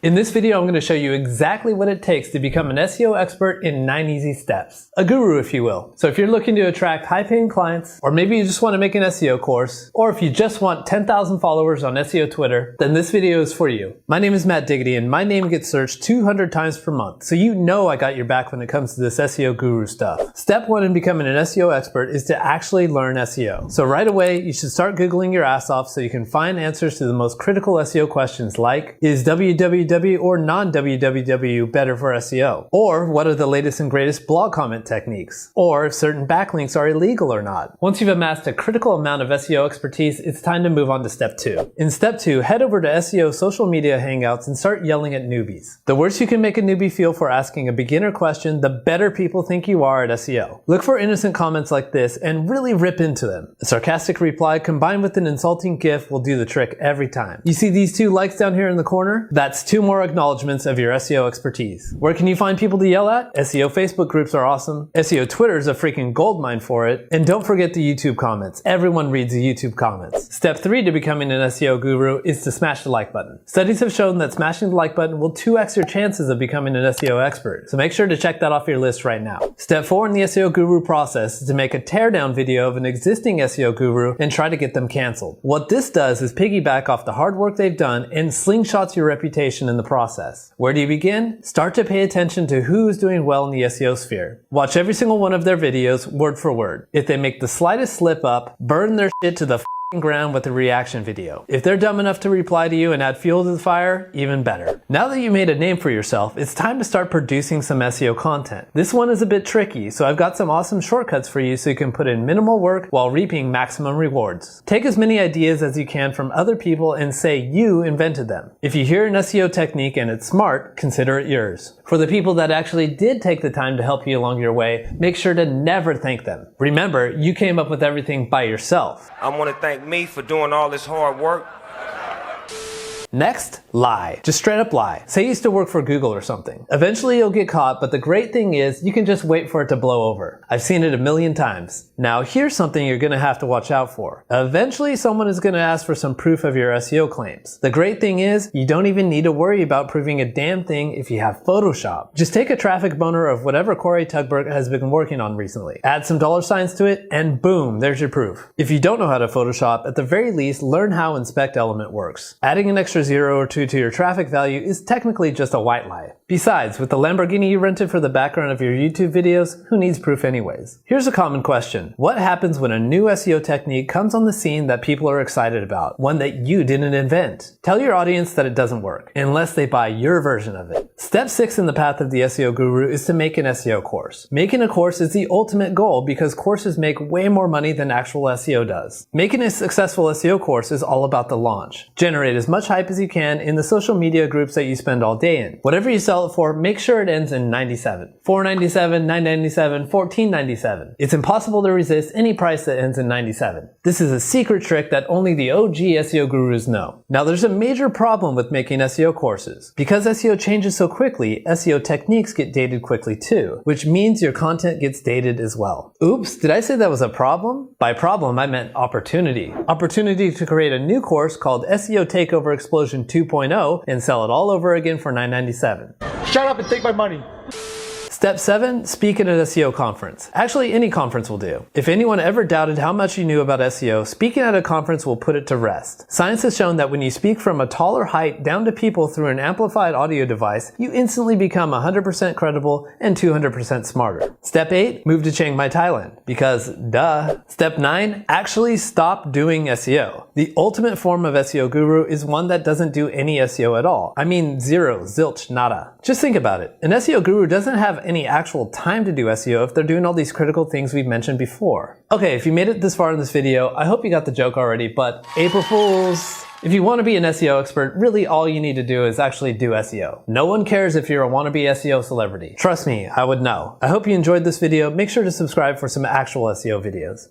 In this video, I'm going to show you exactly what it takes to become an SEO expert in 9 easy steps. A guru, if you will. So if you're looking to attract high-paying clients, or maybe you just want to make an SEO course, or if you just want 10,000 followers on SEO Twitter, then this video is for you. My name is Matt Diggity, and my name gets searched 200 times per month, so you know I got your back when it comes to this SEO guru stuff. Step 1 in becoming an SEO expert is to actually learn SEO. So right away, you should start Googling your ass off so you can find answers to the most critical SEO questions like, is www or non-www better for SEO? Or what are the latest and greatest blog comment techniques? Or if certain backlinks are illegal or not. Once you've amassed a critical amount of SEO expertise, it's time to move on to step 2. In step 2, head over to SEO social media hangouts and start yelling at newbies. The worse you can make a newbie feel for asking a beginner question, the better people think you are at SEO. Look for innocent comments like this and really rip into them. A sarcastic reply combined with an insulting GIF will do the trick every time. You see these 2 likes down here in the corner? That's 2 more acknowledgements of your SEO expertise. Where can you find people to yell at? SEO Facebook groups are awesome. SEO Twitter is a freaking goldmine for it. And don't forget the YouTube comments. Everyone reads the YouTube comments. Step 3 to becoming an SEO guru is to smash the like button. Studies have shown that smashing the like button will 2x your chances of becoming an SEO expert. So make sure to check that off your list right now. Step 4 in the SEO guru process is to make a teardown video of an existing SEO guru and try to get them canceled. What this does is piggyback off the hard work they've done and slingshots your reputation in the process. Where do you begin? Start to pay attention to who's doing well in the SEO sphere. Watch every single one of their videos word for word. If they make the slightest slip up, burn their shit to the ground with a reaction video. If they're dumb enough to reply to you and add fuel to the fire, even better. Now that you made a name for yourself, it's time to start producing some SEO content. This one is a bit tricky, so I've got some awesome shortcuts for you so you can put in minimal work while reaping maximum rewards. Take as many ideas as you can from other people and say you invented them. If you hear an SEO technique and it's smart, consider it yours. For the people that actually did take the time to help you along your way, make sure to never thank them. Remember, you came up with everything by yourself. I want to thank me for doing all this hard work. Next, lie. Just straight up lie. Say you used to work for Google or something. Eventually you'll get caught, but the great thing is you can just wait for it to blow over. I've seen it a million times. Now here's something you're gonna have to watch out for. Eventually someone is gonna ask for some proof of your SEO claims. The great thing is you don't even need to worry about proving a damn thing if you have Photoshop. Just take a traffic boner of whatever Corey Tugberg has been working on recently. Add some $signs to it and boom, there's your proof. If you don't know how to Photoshop, at the very least learn how Inspect Element works. Adding an extra 0 or 2 to your traffic value is technically just a white lie. Besides, with the Lamborghini you rented for the background of your YouTube videos, who needs proof anyways? Here's a common question. What happens when a new SEO technique comes on the scene that people are excited about? One that you didn't invent? Tell your audience that it doesn't work, unless they buy your version of it. Step 6 in the path of the SEO guru is to make an SEO course. Making a course is the ultimate goal because courses make way more money than actual SEO does. Making a successful SEO course is all about the launch. Generate as much hype as you can in the social media groups that you spend all day in. Whatever you sell it for, make sure it ends in 97. $4.97, $9.97, $14.97. It's impossible to resist any price that ends in 97. This is a secret trick that only the OG SEO gurus know. Now there's a major problem with making SEO courses. Because SEO changes so quickly, SEO techniques get dated quickly too, which means your content gets dated as well. Oops, did I say that was a problem? By problem, I meant opportunity. Opportunity to create a new course called SEO Takeover Explosion 2.0 and sell it all over again for $9.97. Shut up and take my money. Step 7, speak at an SEO conference. Actually, any conference will do. If anyone ever doubted how much you knew about SEO, speaking at a conference will put it to rest. Science has shown that when you speak from a taller height down to people through an amplified audio device, you instantly become 100% credible and 200% smarter. Step 8, move to Chiang Mai, Thailand. Because, duh. Step 9, actually stop doing SEO. The ultimate form of SEO guru is one that doesn't do any SEO at all. I mean zero, zilch, nada. Just think about it. An SEO guru doesn't have any actual time to do SEO if they're doing all these critical things we've mentioned before. Okay, if you made it this far in this video, I hope you got the joke already, but April Fools! If you want to be an SEO expert, really all you need to do is actually do SEO. No one cares if you're a wannabe SEO celebrity. Trust me, I would know. I hope you enjoyed this video. Make sure to subscribe for some actual SEO videos.